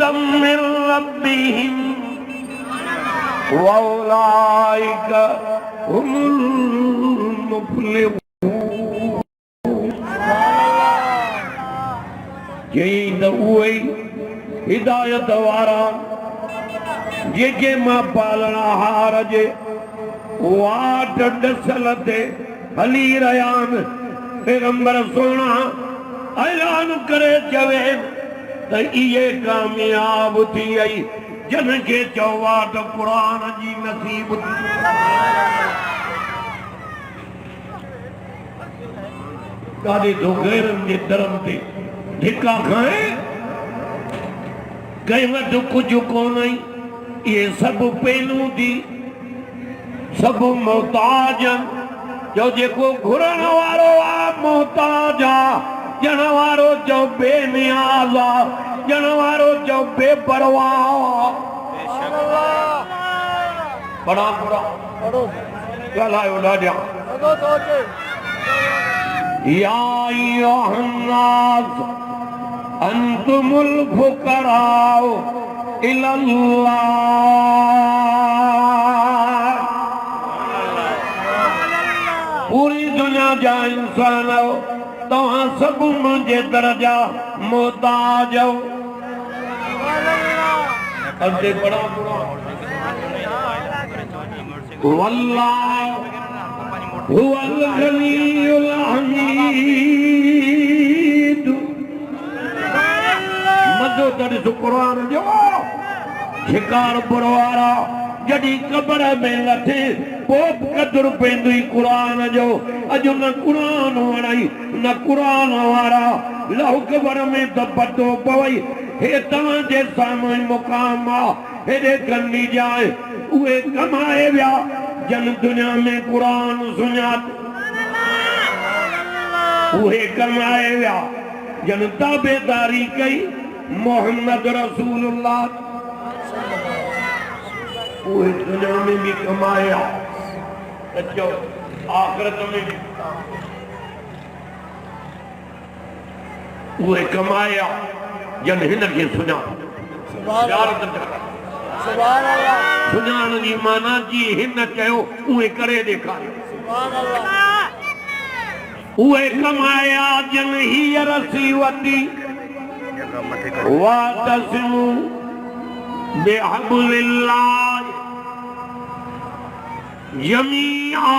हुदम मिन रब्बिहिम व उलाइका हुमुल मुफ्लिहून। यही त उहे हिदायत वारा जेके मां पालणहार जे वाट ॾसल ते हली रहिया आहिनि। पैगंबर सोना ऐलान करे चवे त इहे कामयाब थी वई जन खे चओ वाट क़ुरान जी नसीब थी। काॾे तो गैरनि जे दरनि ते धिका खाए कंहिं वटि कुझु कोन। ये सब पहलू दी सब मोहताज जो जेको घुरण वारो आ मोहताज आ। ॼण वारो जो बेनियाज़ आ, ॼण वारो जो बेपरवाह आ। बड़ा बुरा ॻाल्हायो ॾाढा। या अय्युहन्नास अंतुमुल फुक़राउ इलल्लाह। पूरी दुनिया जा इंसान हो तव्हां सब मुझे दर्जा मोहताज हो। अॻिते बड़ा बुरा वल्लाहु हुवल गनीयुल हमीद। मदो तॾहिं क़ुरान जो शिकार पुरवारा जॾहिं क़बर में लथे पोइ क़दुरु पवंदी क़ुरान जो। अॼु न क़ुरान वणाई न क़ुरान वारा लहू क़बर में त पतो पवई हे तव्हांजे साम्हूं मुक़ाम आहे। हेॾे कन्नी जाए उहे कमाए विया जन दुनिया में क़ुरान सुञात। उहे कमाए विया जन ताबेदारी कई मोहम्मद रसूलुल्लाह। उहे दुनिया में भी कमाया तो आखिरत में भी उहे कमाया जन हिन खे सुञाण। सुञाण जी माना जी हिन चयो उहे करे ॾेखारियो। उहे कमाया जन हीअ रसी वती वातसिमू बिहब्लिल्लाह जमीआ।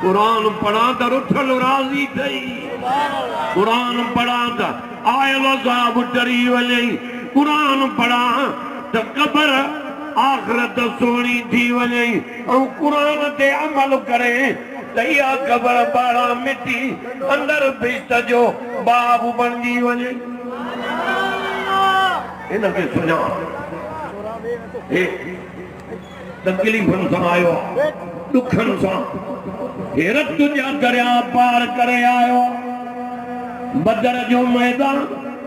कुरान पढ़ा त रुठल राज़ी थई। कुरान पढ़ा त आयल साहब डरी वञई। कुरान पढ़ा त क़बर आख़िरत सोणी थी वञई। ऐं कुरान ते अमल करे त इहा क़बर बाड़ा मिटी अंदर बिश्त जो बाब बणिजी वञे। हिन खे सुञाण तकलीफ़ुनि सां आयो ॾुखनि सां हेरत जा दरिया पार करे आयो। बदर जो मैदान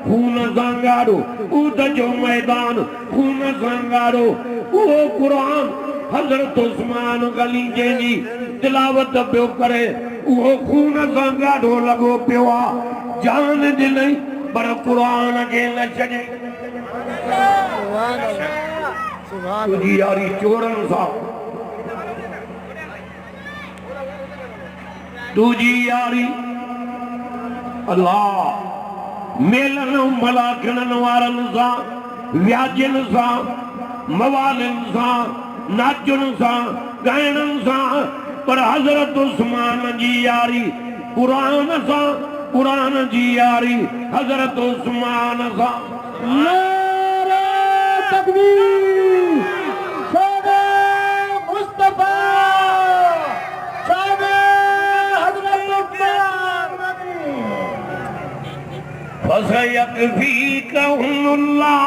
खून सां ॻाढ़ो, ऊद जो मैदान खून सां ॻाढ़ो। उहो क़ुरान हज़रत उस्मान गनी जंहिंजी तिलावत पियो करे उहो खून सां ॻाढ़ो लॻो पियो आहे। जान ॾिनई पर क़ुरान खे न छॾे। तुंहिंजी यारी चोरनि सां, तुंहिंजी यारी अल्लाह मेलनि मलाखणनि वारनि सां, व्याजनि सां, मवालनि सां, नाचुनि सां, ॻाइणनि सां। पर हज़रत उस्मान जी यारी क़ुरान सां, क़ुरान जी यारी हज़रत उस्मान सां। नारे तकबीर, शाने मुस्तफा, शाने हज़रत उस्मान। फसयकफीकहुमुल्लाह।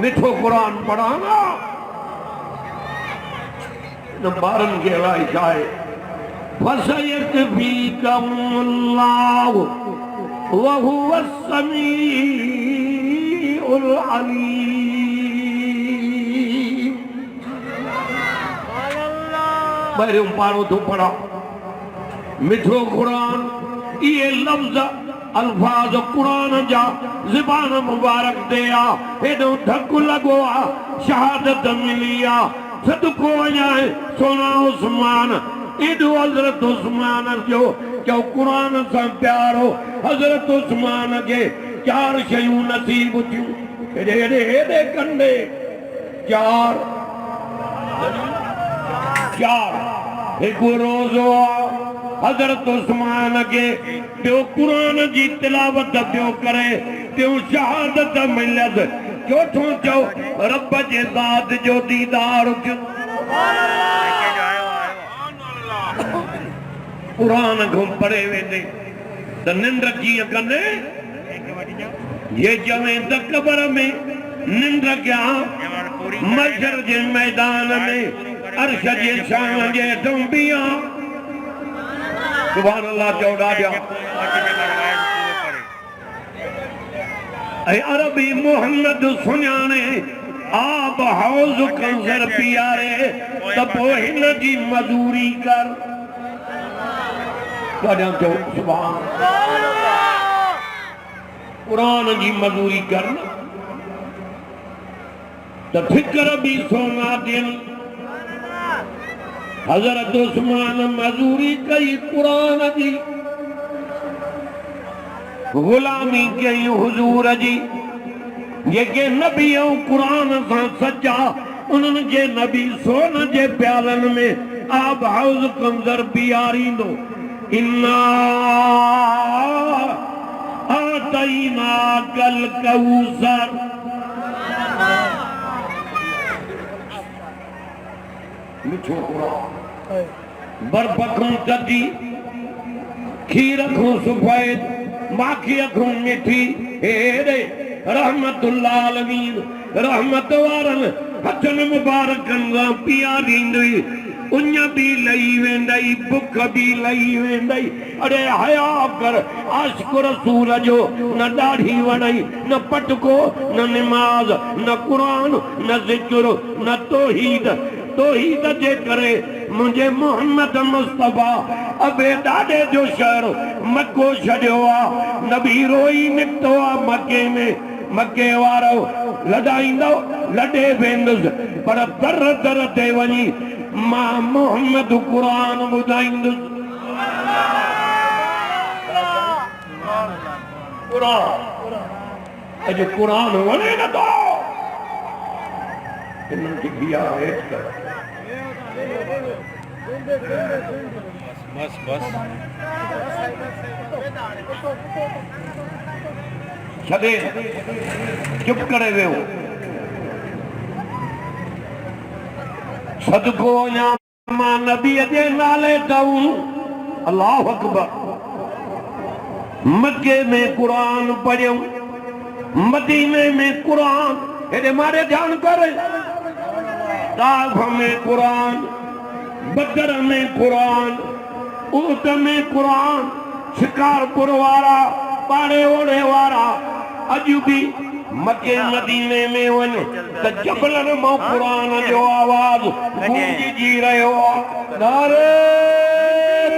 मिठो क़ुरान पढ़ाना न ॿारनि खे अलाए छा आहे। फसयकफीकहुमुल्लाह वहुवस समीउल अलीम। पहिरियों पारो थो पढ़ा मिठो क़ुरान ये लफ्ज अल्फाज कुरान जा ज़बान मुबारक दे आ हेॾो धक लगो आ शहादत मिली आ सदको वञाए सोना उस्मान एॾो हज़रत उस्मान जो क्यों कुरान सां प्यारो हज़रत उस्मान के 4 शयूं नसीब थियूं हेॾे हेॾे हेॾे कंडे 4 हिकु रोज़ो हज़रत उस्मान के ॿियो कुरान जी तिलावत पियो करे ॿियो शहादत मिलयसि चौथों चओ रब जे ज़ात जो दीदार थियो कुरान को पढ़े वेंदे त निंड कीअं कंदे ये चवे त कबर में निंड कयां महशर जे मैदान में अर्श जे छांव जे हेठों बीहां सुभान अल्लाह चौड़ा ॾिया ऐं अरबी मोहम्मद सुञाणे आब हौज़ कंज़र पीआरे त पोइ हिन जी मज़ूरी कर सुभान कुरान जी मज़ूरी कर तो फिक्र भी सोना दिन हज़रत उस्मान मज़ूरी कई कुरान जी गुलामी कई हुजूर जी जेके नबी कुरान सां सच्चा उन्हनि जे नबी सोन जे प्यालन में आब हौज़ कंज़र पीआरींदो इन्ना आतईना कल कौसर मिठो कुरान बर्फ खूं थधी खीर खूं सफेद माखी खूं मिठी हेड़े रहमतुल्लाह अलमीन रहमत वारनि हथनि मुबारकनि सां पीआरींदी उन भी लही वेंदई बुख भी लही वेंदई अरे हया कर आशिक रसूल जो न दाढ़ी वणई न पटको न निमाज न कुरान न ज़िक्र न तौहीद जे करे मुझे मोहम्मद मुस्तफा अबे ॾाॾे जो शहर मक्को छॾियो आ नबी रोई निकितो आ मके में मके वारो लॾाईंदो लॾे वेंदुसि पर दर दर ते वञी मां मोहम्मद कुरान ॿुधाईंदुसि अॼु कुरान वणे नथो हिननि खे बिया हेठि कर बस बस छॾे चुप करे वियो सदको वञा मां नबीअ जे नाले ताऊं अल्लाहु अकबर मके में कुरान पढ़ियो मदीने में कुरान हेॾे मारे ध्यान कर ताइफ में कुरान बदर में कुरान उहद में कुरान शिकारपुर वारा पाड़े ओड़े वारा अॼु भी मके मदीने में वञ त जबलनि मां कुरान जो आवाज़ गूंजी रहियो आहे नारे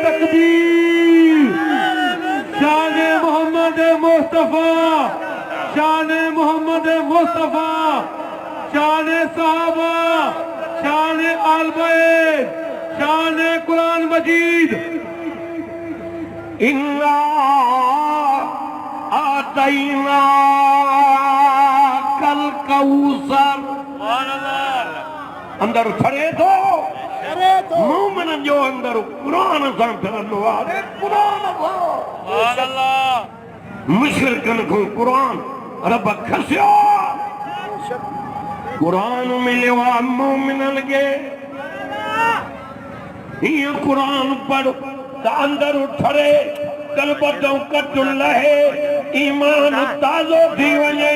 तकबीर शान मोहम्मद मुस्तफा शान मोहम्मद मुस्तफा शान सहाबा शान आल बैत शान कुरान मजीद इन्ना आतईना कल कौसर अंदर छड़े थो मोमिननि जो अंदर कुरान सां फिरंदो आहे मुशरिकनि खां कुरान रब खसियो कुरान मिलियो आहे मोमिननि खे हीअं कुरान पढ़ त अंदर ठरे कल्बतों कट लहे ईमान ताज़ो थी वञे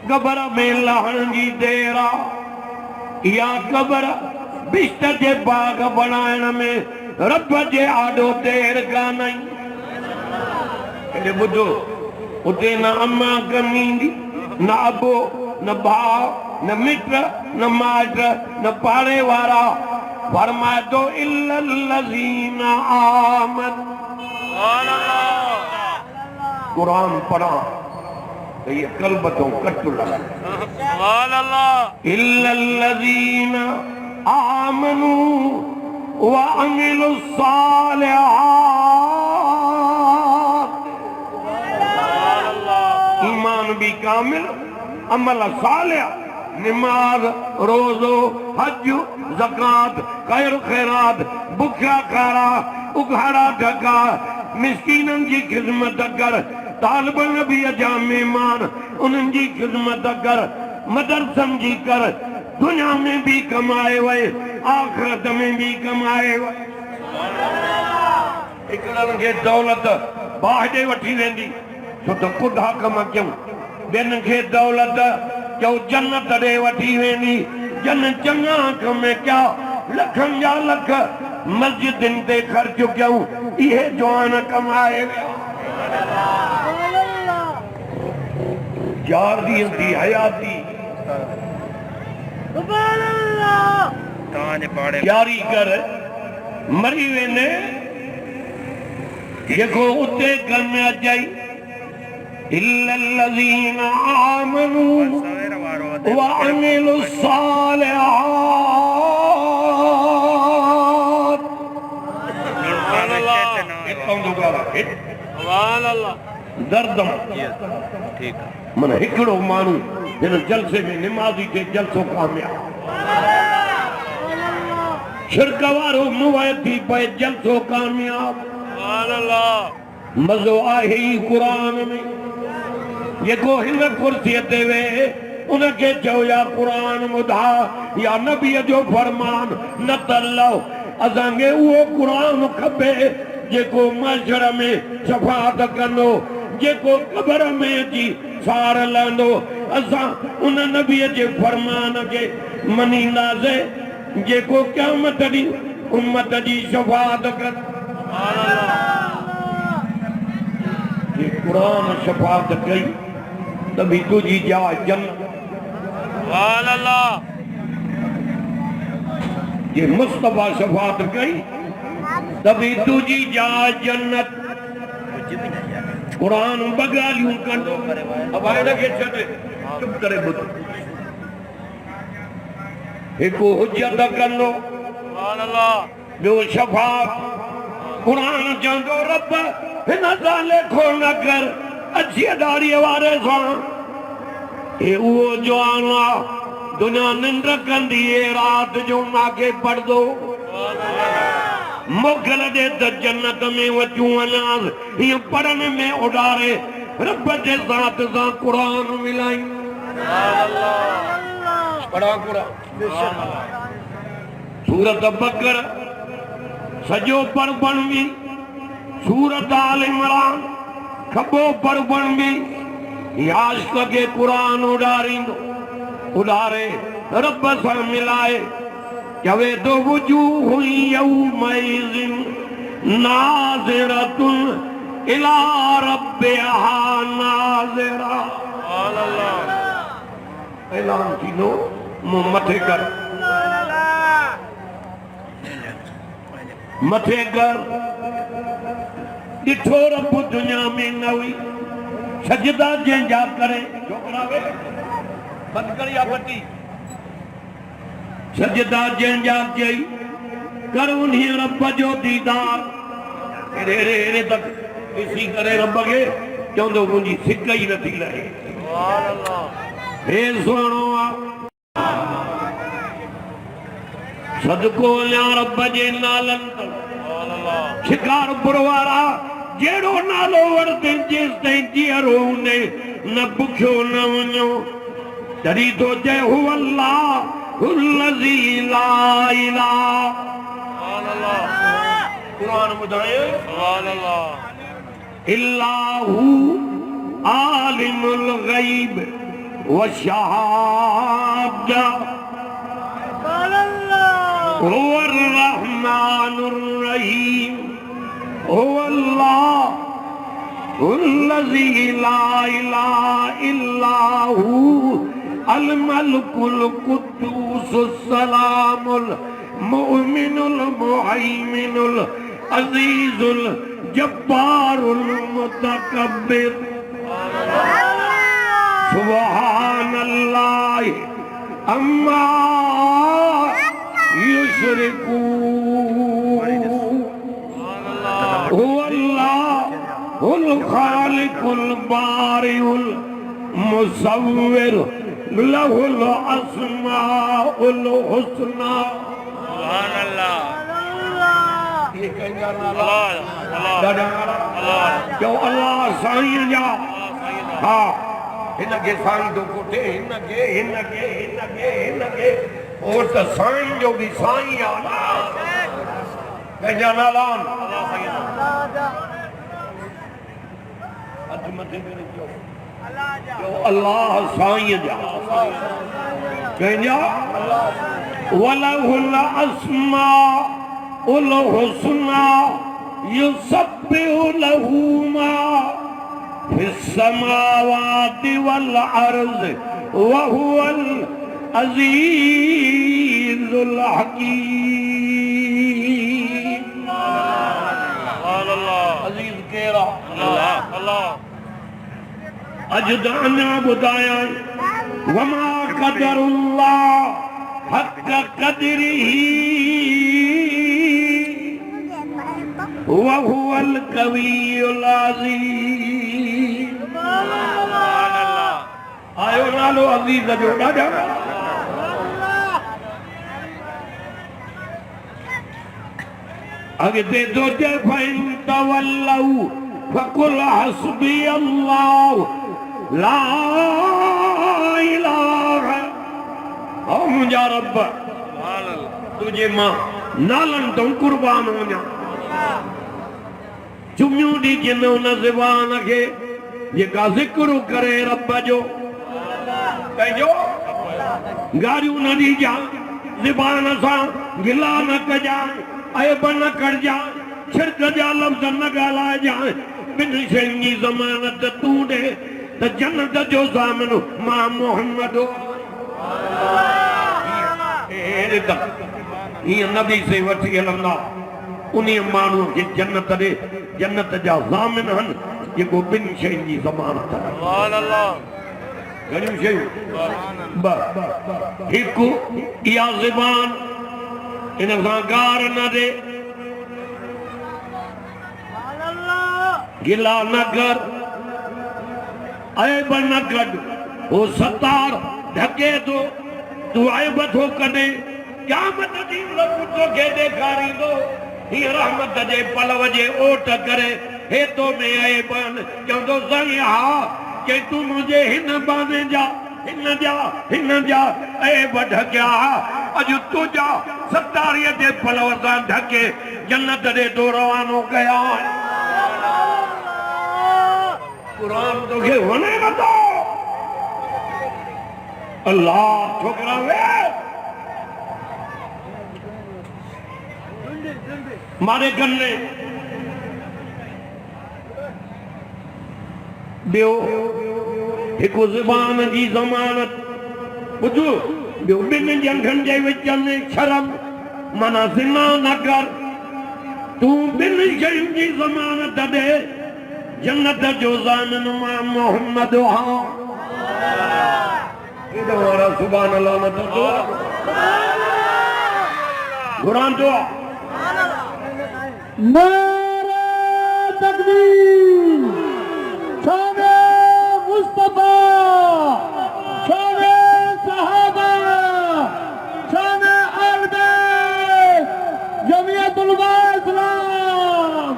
कबर में लहण जी देर आहे या कबर बिश्त जे बाग बनाइण में रब जे आॾो देर कान्हे ॿुधो उते न अम्मा कमु ईंदी न अबो न भाउ न मिट न माइट न पाड़े वारा फरमाए दो इल्लल्लज़ीना आमन। कुरान पढ़ा तो ये कल्बतों कट्टू लगा। इल्लल्लज़ीना आमनू व अमिलुस्सालिहात, ईमान भी कामिल, अमल सालिह, नमाज, रोजो, हज, ज़कात, खैर खैरात, बुखा खारा, उघाड़ा ढका, मिस्कीनन की खिदमत कर, तालिब नबी जा मेहमान उन्हनि जी खिदमत कर, मदरसन जी कर, दुनिया में भी कमाए वे, आखिरत में भी कमाए वे। हिकिड़नि खे दौलत बाहि वठी वेंदी छो त ख़ुदा कम कयूं, ॿियनि खे दौलत चओ जन्नत ॾे वठी वेंदी, जन चङा कम कया, लखनि जा लख मस्जिदनि ते ख़र्च कयूं, इहे जवान कमाए विया। 4 ॾींहं जी हयाती यारी कर मरी वेंदे, जेको उते कम अचई इल्लल्लज़ीना आमनू व अमिलुस्सालिहात। दर्दम मन हिकिड़ो माण्हू हिन जलसे में निमाज़ी थे जलसो कामयाब, शिरक वारो मुवह थी पए जलसो कामयाब। मज़ो आहे ई क़ुरान में, जेको हिन कुर्सीअ ते वेहे उनखे चओ या क़ुरान ॿुधा या नबीअ जो फरमान न त लओ। असांखे उहो क़ुरान खपे जेको महशर में शफ़ाअत कंदो, जेको क़बर में अची सार लहंदो। असां उन नबीअ जे फरमान खे मञींदासीं जेको क़यामत ॾींहुं उम्मत जी शफ़ाअत कंदो। ये कुरान शफ़ाअत कई तभी तुझी जा जन्नत। ये मुस्तफा शफ़ाअत कई तभी तुझी जा जन्नत। कुरान बगालियूं कंदो, अब हिनखे छॾ, चुप करे ॿुध। हिकु हुज्जत कंदो, ॿियो शफ़ाअत। कुरान चवंदो रब हिन सां लेखो न कर अछीअ दाढ़ीअ वारे सां, हे उहो जवान आहे दुनिया निंड कंदी राति जो मांखे पढ़ंदो, मोगल ॾे त जन्नत में वचूं वञांसि, हीअं पढ़ण में उॾारे रब जे ज़ात सां क़ुरान मिलाई। पढ़ा क़ुरान सूरत बकर सॼो पढ़ण बि, सूरत आल इमरान खॿो पढ़ण बि, याश्क खे क़ुरान उॾारींदो, उॾारे रब सां मिलाए चवे तो वजूह यौमइज़िन नाज़िरतुन इला रब्बिहा नाज़िरा। ऐलान थींदो मुंहुं मथे कर, मथे कर। ॾिठो रब दुनिया में न हुई सजदा जंहिंजा करे, छोकिरा वे बंदि कर या बटी, सजदा जंहिंजा कई कर उन्हीं रब जो दीदार। हेरे तक ॾिसी करे रब खे चवंदो मुंहिंजी सिक ई नथी लहे। हे सुहिणो आहे सदको या रब जे नालनि ते शिकार पुरवारा जहिड़ो नालो वरिते जेसि ताईं जीअरो हूंदे न बुखियो न वञो, तॾहिं तो चए हू अल्लाह हुल्लज़ी ला इलाहा। कुरान ॿुधाए इल्लाहु आलिमुल ग़ैब व शहादा हुवर रहमानुर रहीम हुवल्लाह हुल्लज़ी ला इलाहा इल्लाहु अल मलकुल कुद्दूस सलामुल मुमिनुल मुहैमिनुल अजीजुल जब्बारुल मुतकब्बिर सुब्हानल्लाह अम्मा युशरिकून हुवल्लाहुल खालिकुल बारिउल मुसव्विर लहुल अस्माउल हुस्ना। ये कंजा नाला जो अल्लाह साईं जा हाँ हिनके साईं दो कोठे हिनके और त साईं जो भी साईं आ कंजा नाला जो अल्लाह साईं जा कंजा वलहुल अस्माउल हुस्ना युसब्बिहु लहू मा फिस समावाति वल अर्ज़ व हुवल अज़ीज़ुल हकीम। अज़ीज़ केरा अल्लाह अजदाना बुदाया वमा क़दरुल्लाह हक़्क़ क़द्रिही वहुवल कवियुल अज़ीज़। आयो नालो अज़ीज़ जो ॾाढा अॻिते तो चए फ़इन तवल्लऊ फकुल हस्बी अल्लाह ला इलाहा ओ मुंहिंजा रब तुंहिंजे मां नालनि तो कुर्बान वञा जुमियूं ॾिजनि उन ज़बान खे जेका ज़िक्र करे रब जो पंहिंजो गारियूं न ॾिजां ज़बान सां गिला न कजां ऐब न कढजां छिरक जा लफ़्ज़ न ॻाल्हाइजां ॿिनि शयुनि जी ज़मानत तूं ॾे त जन्नत जो ज़ामिन मां मोहम्मद हीअं नबी से वठी हलंदा उन माण्हू खे जन्नत ॾे जन्नत जा ज़ामिन आहिनि जेको ॿिनि शयुनि जी ज़मानत घणियूं शयूं हिकु इहा ज़बान इन सां गार न ॾे गिला न कर ऐब न कढ हो सतार ढके थो तूं ऐब थो कढे क़यामत ॾींहुं रब तोखे ॾेखारींदो हीअ रहमत जे पलव जे ओट करे हे तो में ऐब आहिनि चवंदो साईं हा चई तूं मुंहिंजे हिन बाने जा हिन जा ऐब ढकिया अॼु तुंहिंजा सतारीअ जे पलव सां ढके जन्नत ॾे तो रवानो कया क़ुरान तोखे वणे नथो अल्लाह छोकिरा वे मारे गन्ने ॿियो हिकु ज़बान जी ज़मानत ॿुधो ॿियो ॿिनि जंगनि जे विच में शर्म माना ज़िना न कर तूं ॿिनि शयुनि जी ज़मानत ॾे जन्नत जो ज़ामिन मां मोहम्मद हाँ केॾो वारा सुभान अल्लाह न थो क़ुरान जो नारे तकबीर शाने मुस्तफा शाने सहाबा शाने अहल बैत जमियतुल इस्लाम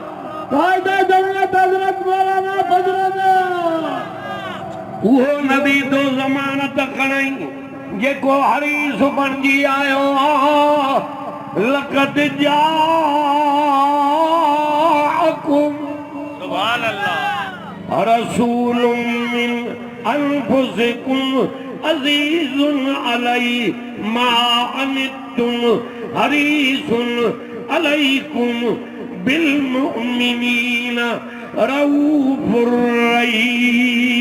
कायदे जमियत हजरत मौलाना फजलुल्लाह वो नबी तो ज़मानत खणई जेको हरीस बणिजी आयो लक़द जाअकुम सुभान अल्लाह रसूलुम मिन अनफुसिकुम अज़ीज़ुन अलैहि मा अनित्तुम हरीसुन अलैकुम बिल मुमिनीना रऊफुर रहीम।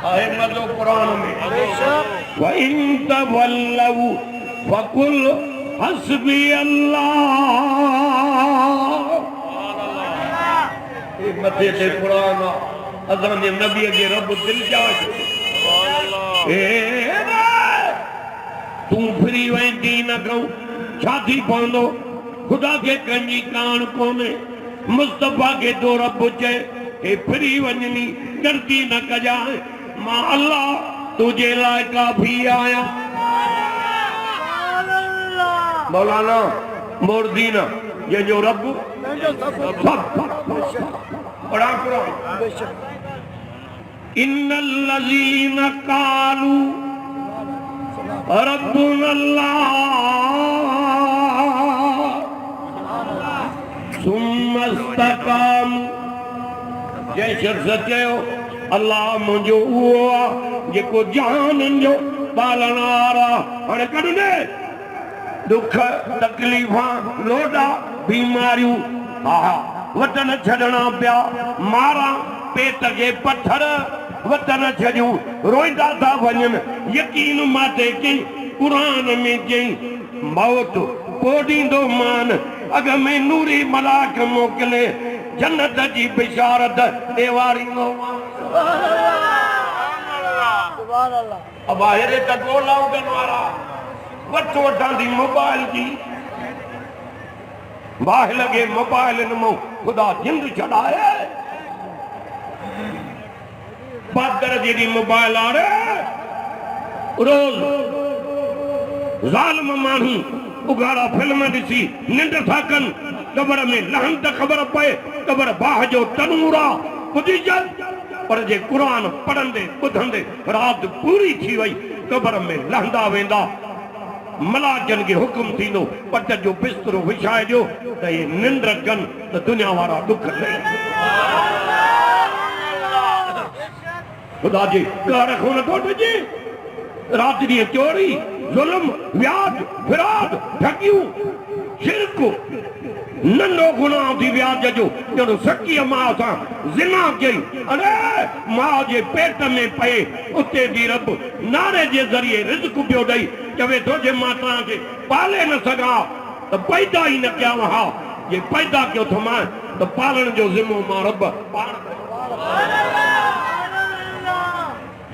आए मज़ो कुरान में वइन तवल्लव फकुल हस्बी अल्लाह। ये मथे ते कुरान असां जे नबी के रब दिल जा तू फ्री वेंदी न कहूं छा थी पवंदो। खुदा के कंजी कान कोने मुस्तफा के तो रब चे हे फ्री वञनी करती न कजाए मां अल्लाह तुझे लाए काफी आया। मौलाना मोरदीना ये जो रब बड़ा कुरान इन्नल्लज़ीना कालू रब्बुनल्लाह सुम्मा इस्तक़ामू। जंहिं शख़्स चयो अल्लाह मुंहिंजो उहो आहे जेको जहाननि जो पालनहार आहे। हाणे कढ ॾे दुख तकलीफ़ां लोॾा बीमारियूं हा वतन छॾणा पिया मारा पेट के पत्थर वतन छॾियूं रोईंदा था वञनि। यकीन माते कई कुरान में चई मौत पोॾींदो मान अॻ में नूरी मलाक मोकिले जन्नत जी बिशारत ॾेवारींदो। अब अहिड़े त ॻोल्हाउनि वारा वठ वठां थी मोबाइल जी वाह लॻे मोबाइल मां ख़ुदा जिंद छॾाए बादर जी मोबाइल आड़े रोज ज़ालिम माण्हू उघाड़ा फिल्म ॾिसी निंड था कनि क़बर में लहन त ख़बर पए क़बर बाह जो तनूर आहे ॿुधी चल। पर जे क़ुरान पढ़ंदे ॿुधंदे रात पूरी थी वई क़बर में लहंदा वेंदा मलाजन के हुक्म थींदो पट जो बिस्तरो विछाए ॾियो त ये निंड कनि त दुनिया वारा दुख लही। खुदा जी कार खो नथो ॾिजे रात ॾींहुं चोरी ज़ुल्म व्याज फिराद ठगियूं शिरक नंढो गुनाह थी व्याज जो ॼणो सकीअ मां सां ज़िना कई अरे मां जे पेट में पए उते बि रब नारे जे ज़रिए रिज़्क पियो ॾेई चवे थो जे मां तव्हांखे पाले न सघां त पैदा ई न कयां हा जे पैदा कयो थो मां त पालण जो ज़िम्मो मां रब पाण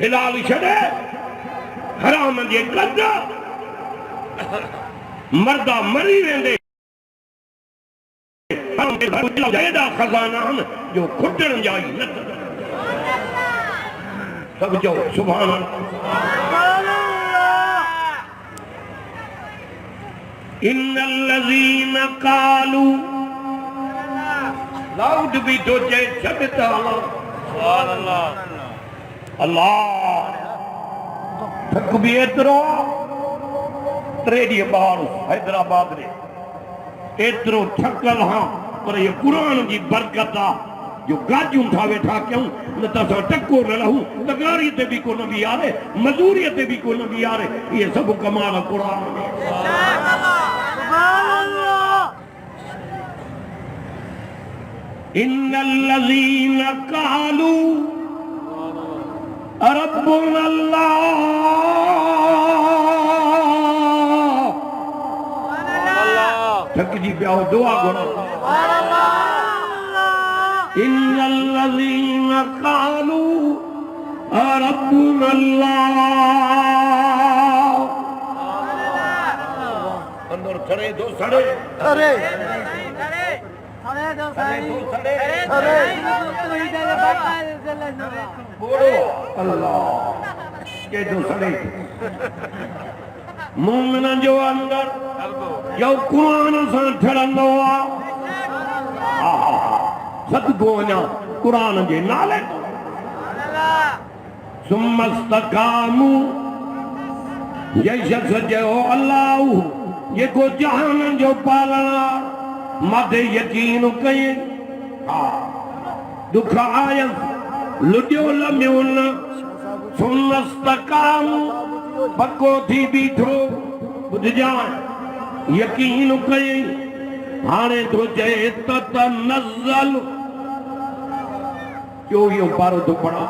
हिलाल छॾे हराम जे कद मर्दा मरी वेंदे एॾा खज़ाना आहिनि जो खुटण जा ई न सभु चओ सुभान इन्नल्लज़ीन कालू लाउड भी तो चए छॾ त अल्लाह अल्लाह थक भी एतिरो 3 ॾींहं ॿार हैदराबाद में एतिरो थकल हाँ पर ये कुरान जी बरकत आहे जो गाजूं था वेठा कयूं न त असां टको न रहूं तगारी ते बि कोन बि यारे मज़ूरीअ ते बि कोन बि यारे इहे सभु कमाल कुरान में। इन्नल्लज़ीन कालू रब्बुनल्लाह थक जी पिया दुआ घुरो इन्नल्लज़ीन कालू रब्बुनल्लाह अंदर खड़े दो सड़े अरे मोमिन जो अंदर जो कुरान सां ठरंदो आहे सदगो वञा कुरान जे नाले सुम्मा इस्तक़ामू ये शख़्स चयो अल्लाह जेको जहाननि जो पालणहार मथे यकीन कई हा दुख आयसि लुॾियो लमियो न सुम्मा इस्तक़ामू पको थी बीठो ॿुधजांइ यकीन कई हाणे तो चए ततनज़्ज़ल 24 पारो तो पढ़ा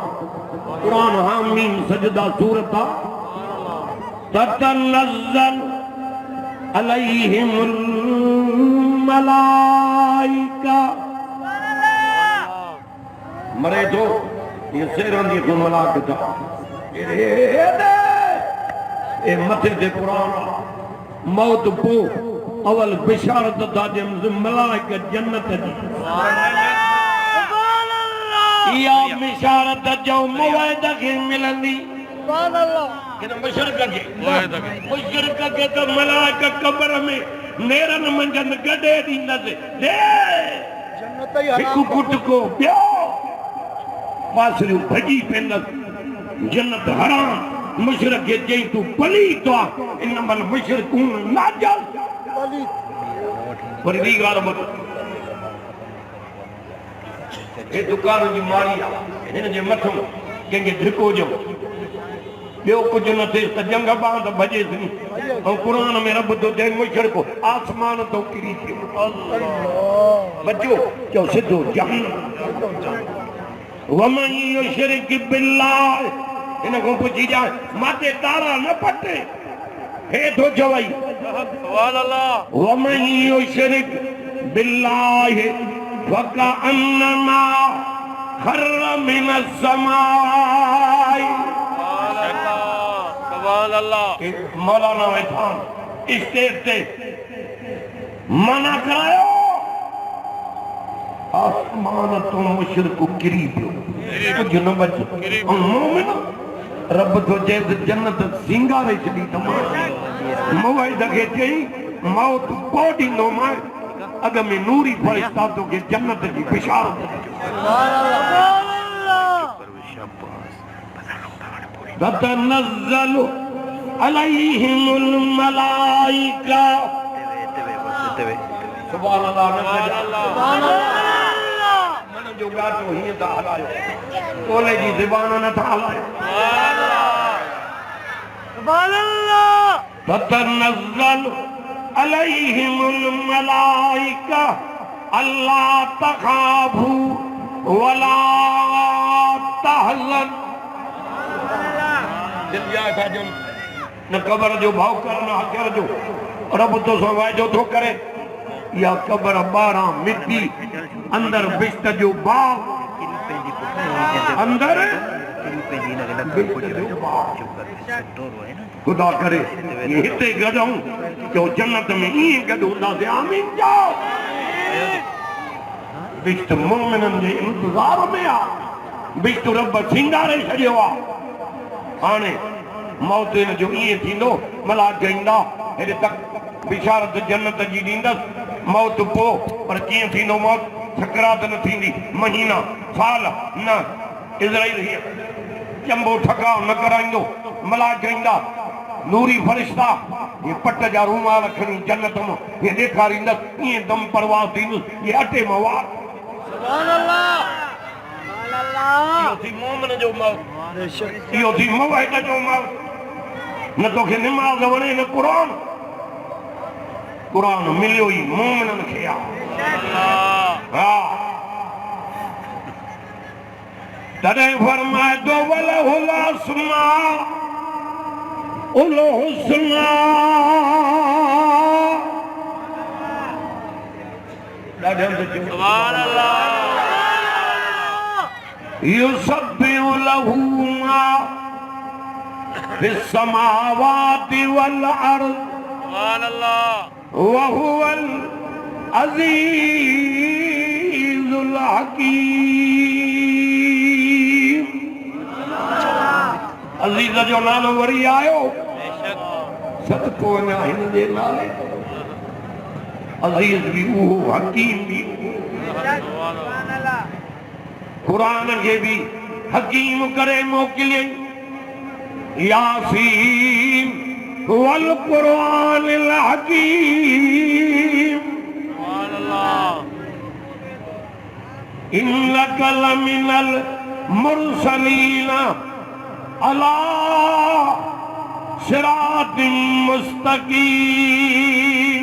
कुरान हामीम सजदा सूरत ततनज़्ज़ल अलैहिमुल मलाइका मरे तो ये शेरन दी को मलाइका ए मथे दे कुरान मौत पो अवल बिशारत दा जे मलाइका जन्नत दी या बिशारत जो मुवाइदा के मिलंदी सुभान अल्लाह कि मुशरक के तो मलाइका कब्र में नेरन मंजन गडे दींदा से दे जन्नत ही हराम कुट को पियो पासरियो भजी पेंदस जन्नत हराम मुशरक के जई तू पली तो इनमल मुशरकून नाजल पली पर वी गाल मत ए दुकान जी मारी इन जे मथो कंगे धिको जो बियो कुछ न थे त जंग बांध भजे सी और कुरान में रब तो जय मुशरक आसमान तो किरी थी अल्लाह बच्चो जो सिद्धो जहन्नम वमन युशरिक बिल्लाह इन को पुछी जा माते तारा न पटे हे तो जवाई सुभान अल्लाह वमन युशरिक बिल्लाह वकअन्नमा खर्र मिनस समाई सुभान अल्लाह मौलाना खान स्टेज पे मना करायो आसमान तो मुशरक गिरी पियो कुछ न बच मोमिन रब तो जैसे जन्नत सिंगारे छड़ी तमाम मोबाइल दगे चई मौत बॉडी नो मां अग में नूरी फरिश्ता तो के जन्नत की बिशारत सुभान अल्लाह ततनज़्ज़लु अलैहिमुल मलाइका सुभान अल्लाह सुभान अल्लाह मन जो गातो ही ता हलायो तोले जी ज़बान न था हलायो सुभान अल्लाह ततनज़्ज़लु अलैहिमुल मलाइका अल्ला तखाफू वला तहज़न दिल जा था जो न कब्र जो भाव करना हकर जो रब तो सवाए जो तो करे या कब्र 12 मिट्टी अंदर बिस्त जो बाग अंदर खुदा करे ये हिते गडूं जो जन्नत में ई गडूंदा से आमीन जाओ बिस्त मोमिनन जे इंतजार में आ बिस्त रब सिंगारे छड़ियो आ हाने मौत जो ये थींदो मलाक गईंदा हेरे तक बिशारत जन्नत जी दींदस मौत पो पर कीअं थींदो मौत सकरात न थींदी महीना साल न इज़राइल ही चंबो ठकाव न कराईंदो मलाक गईंदा नूरी फरिश्ता ये पट जा रूमाल खणी जन्नत में ये ॾेखारींदस ईअं दम परवाह थींदुसि ये अटे मवार सुभान अल्लाह सुभान अल्लाह इहो थी मोमिन जो मौत इहो थी मुवाहिद जो मौत न तोखे निमाज़ वणे न क़ुरान क़ुरान मिलियो ई मोमिनन खे आ हा तॾहिं फरमाए थो वलहुल अस्माउल हुस्ना सुभान अल्लाह युसब्बिहु लहू मा फिस समावाति वल अर्ज़ सुभान अल्लाह व हुवल अज़ीज़ुल हकीम अज़ीज़ जो नालो वरी आयो सदको वञा हिन जे नाले अज़ीज़ भी उहो हकीम भी कुरान के भी हकीम करे मोकिलियई यासीन वल कुरानिल हकीम सुभान अल्लाह इन्नका लमिनल मुरसलीन अला सिरातिम मुस्तकीम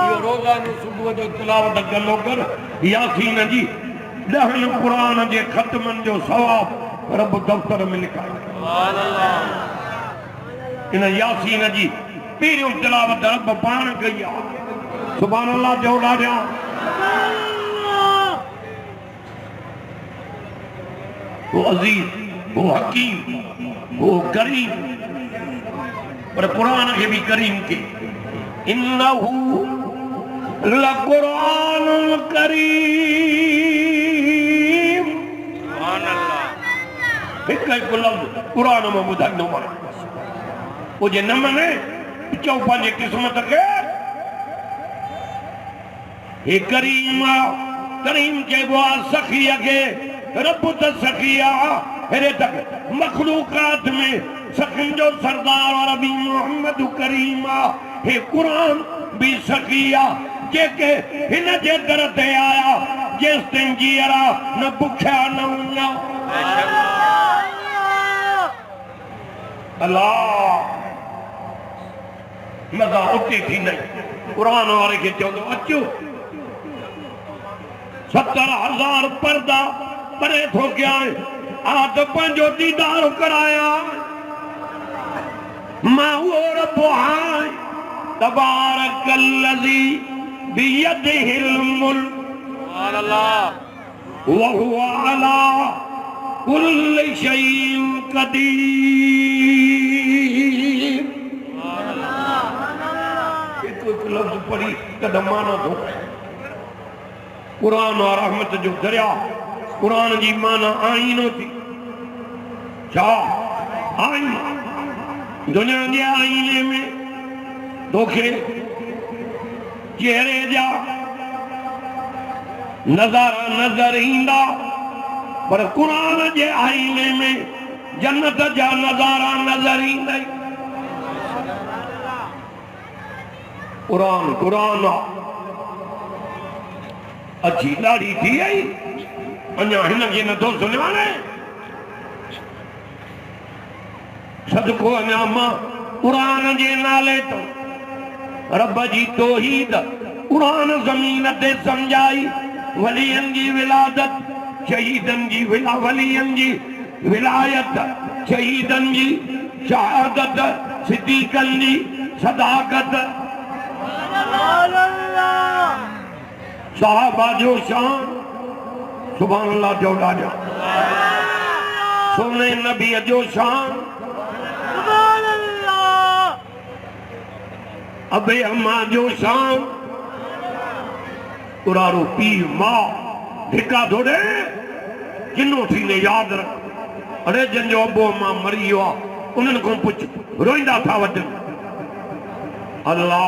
यो रोज़ानो सुबुह जो तिलावत कलो कर यासीन जी 10 कुरान जे ख़त्मन जो सवाब रब दफ्तर में लिखाई सुभान अल्लाह इन यासीन जी पहिरियों तिलावत रब पाण कई आहे। सुभान अल्लाह जो ॾाढा वो अजीज वो हकीम वो करीम पर कुरान के भी करीम के इन्नहु लकुरानुल करीम। सुभान अल्लाह। हिक हिक लफ्ज़ कुरान में ॿुधाईंदो मां वो जे न मने चओ पंहिंजे क़िस्मत खे हे करीम करीम चइबो आहे सखीअ खे रब त सखी आहे हेॾे तक मखलूकात में सखियुनि जो सरदार और अबी मोहम्मद करीम आहे। हे क़ुरान भी सखी आहे जेके हिन जे दर ते आया जेसि ताईं जीअरा न बुखिया न उञा। अल्लाह मज़ा उते थींदई क़ुरान वारे खे चवंदो अचो 70,000 पर्दा परे थो कया आज पंहिंजो दीदार कराया मां उहो रब आहियां तबारकल्लज़ी बियदिहिल मुल्क सुभान अल्लाह व हुवा अला कुल्लि शैइन क़दीर। सुभान अल्लाह। एक लफ्ज़ पढ़ी कदम माना थो कुरान और रहमत जो दरिया कुरान जी माना आईनो थी छा आईनो दुनिया जे आईने में तोखे चेहरे जा नज़ारा नज़र ईंदा पर कुरान जे आईने में जन्नत जा नज़ारा नज़र ईंदा। कुरान कुरान अच्छी ॾाढी थी आई अञा हिनखे नथो सुञाणे सदको अञा मां कुरान जे नाले तो रब जी तौहीद कुरान ज़मीन ते समझाई वलियन जी विलादत शहीदन जी वलियन जी विलायत शहीदन जी शहादत सिद्दीकन जी सदाकत साहबा जो शान सुभान अल्लाह जो ॾाढा सोने नबी जो शान सुभान अल्लाह अबे अम्मा जो शान उरारो पीर मां धिका थोड़े किनो थी ने याद रख अरे जंजो अबो अम्मा मरी वियो आहे उन्हनि खां पुछ रोईंदा था वठनि अल्लाह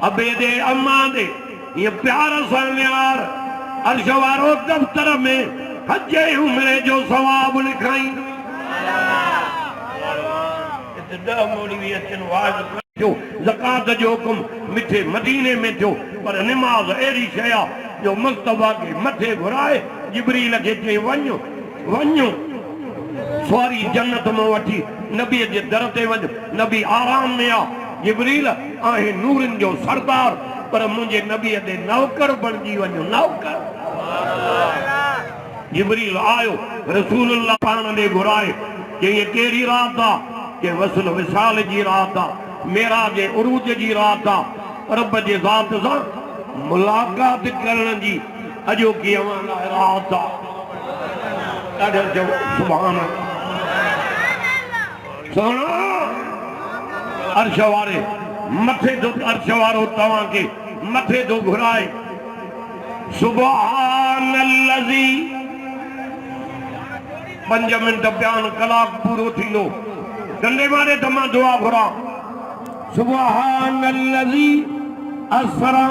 अबे दे अम्मा दे ये प्यार सां यार अर्श वारो दफ्तर में हज उम्रे जो सवाब लिखाई जो ज़कात जो हुकुम मिठे मदीने में थियो पर निमाज़ अहिड़ी शइ आहे जो मुस्तफा खे मथे घुराए जिब्रील खे चई वञो वञो सवारी जन्नत में वठी नबीअ जे दर ते वञ नबी आराम में आहे जिब्रील आहे नूरनि जो सरदार पर मुझे नबी दे नौकर बणजी वञो नौकर जिब्रील आयो रसूलुल्लाह पाण ने घुराए कि ये केड़ी रात आ कि वसल विसाल जी रात आ मेराज उरूज जी रात आ रब जे ज़ात सां मुलाकात करण जी अजो की अवाना रात आ ॾाढो सुभान सोना अर्श वारे मथे दो अर्श वारो तवां के मथे दो घुराए सुभानल्लज़ी 5 मिनट बयान कलाक पूरो थींदो कंदे मारे त मां दुआ घुरा सुभानल्लज़ी असरा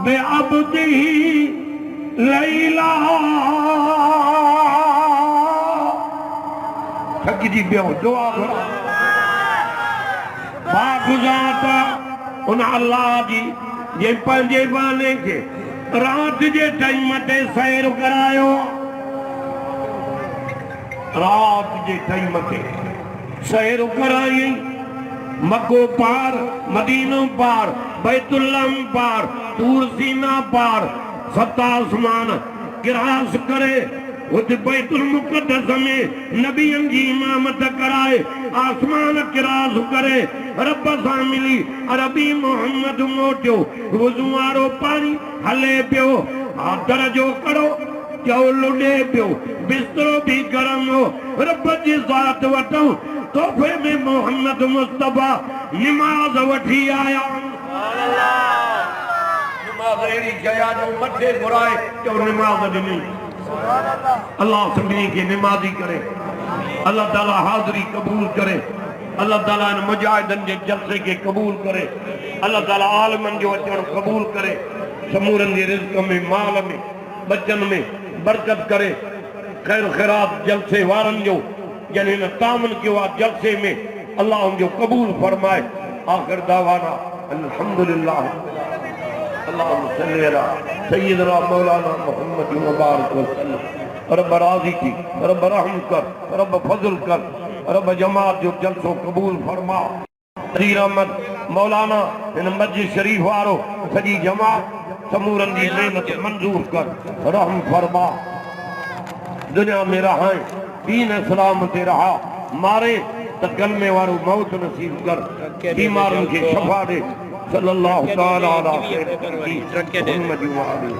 बिअब्दिही लैला थकजी पियो दुआ घुरा बागुज़ाता उन अल्लाह जी जे पंहिंजे बाने खे रात जे टाइम ते सैर करायो रात जे टाइम ते सैर कराई मक्को पार मदीनो पार बैतुल्लाह पार तूर सीना पार 7 आसमान क्रॉस करे उते बैतुल मुक़द्दस में नबियन जी इमामत कराए आसमान किरास करे रब सां मिली अरबी मोहम्मद मोटियो वुज़ू वारो पानी हले पियो दर जो कड़ो चओ लुॾे पियो बिस्तरो भी गरम हो रब जी ज़ात वठूं तोहफ़े में मोहम्मद मुस्तफ़ा निमाज़ वठी आया निमाज़ अहिड़ी जया जो मथे घुराए चओ निमाज़ ॾिनी अल्लाह सभिनी खे निमाज़ी करे अल्लाह ताला हाज़िरी क़बूल करे अल्लाह ताला इन मुजाहिदनि जे जलसे खे क़बूल करे अल्लाह ताला आलमनि जो अचणु क़बूल करे समूरनि जे रिज़्क़ में माल में बचन में बरकत करे खैर खैरात जलसे वारनि जो जन हिन तामन कयो आहे जलसे में अल्लाह उन जो क़बूल फरमाए आख़िर दावाना अल्हम्दुलिल्लाह अल्लाहुम्मा सल्ली अला सय्यिदना मौलाना मुहम्मद मुबारक वसल्लम रब राज़ी थी रब रहम कर रब फज़ल कर रब जमात जो जलसो क़बूल फरमा अज़ीज़ अहमद मौलाना इन मस्जिद शरीफ वारो सॼी जमात समूरनि जी मेहनत मंजूर कर रहम फरमा दुनिया में रहाए दीन इस्लाम ते रहा मारे त कलमे वारो मौत नसीब कर बीमारनि खे शफ़ा दे सल्लल्लाहु तआला अला मुहम्मद व आलिहि